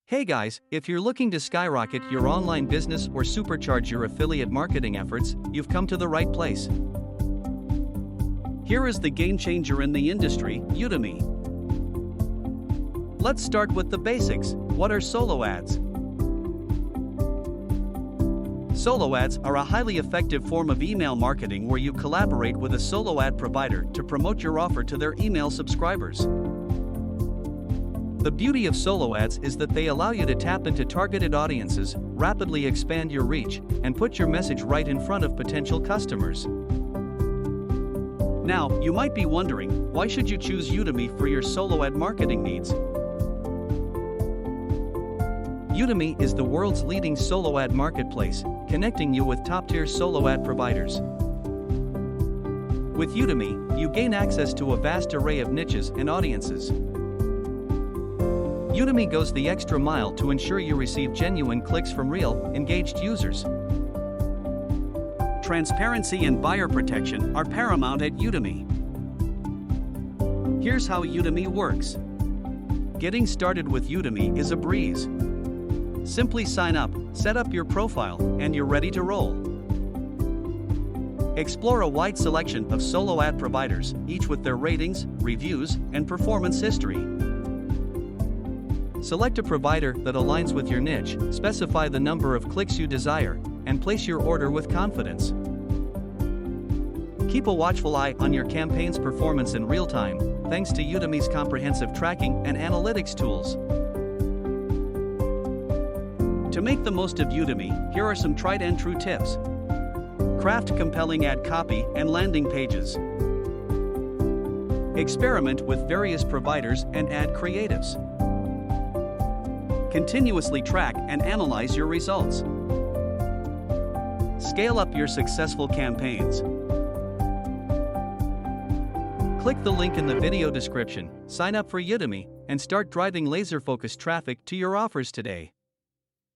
Hey guys, if you're looking to skyrocket your online business or supercharge your affiliate marketing efforts, you've come to the right place. Here is the game changer in the industry, Udimi. Let's start with the basics. What are solo ads? Solo ads are a highly effective form of email marketing where you collaborate with a solo ad provider to promote your offer to their email subscribers. The beauty of solo ads is that they allow you to tap into targeted audiences, rapidly expand your reach, and put your message right in front of potential customers. Now, you might be wondering, why should you choose Udimi for your solo ad marketing needs? Udimi is the world's leading solo ad marketplace, connecting you with top-tier solo ad providers. With Udimi, you gain access to a vast array of niches and audiences. Udimi goes the extra mile to ensure you receive genuine clicks from real, engaged users. Transparency and buyer protection are paramount at Udimi. Here's how Udimi works. Getting started with Udimi is a breeze. Simply sign up, set up your profile, and you're ready to roll. Explore a wide selection of solo ad providers, each with their ratings, reviews, and performance history. Select a provider that aligns with your niche, specify the number of clicks you desire, and place your order with confidence. Keep a watchful eye on your campaign's performance in real time, thanks to Udimi's comprehensive tracking and analytics tools. To make the most of Udimi, here are some tried and true tips. Craft compelling ad copy and landing pages. Experiment with various providers and ad creatives. Continuously track and analyze your results. Scale up your successful campaigns. Click the link in the video description, sign up for Udimi, and start driving laser-focused traffic to your offers today.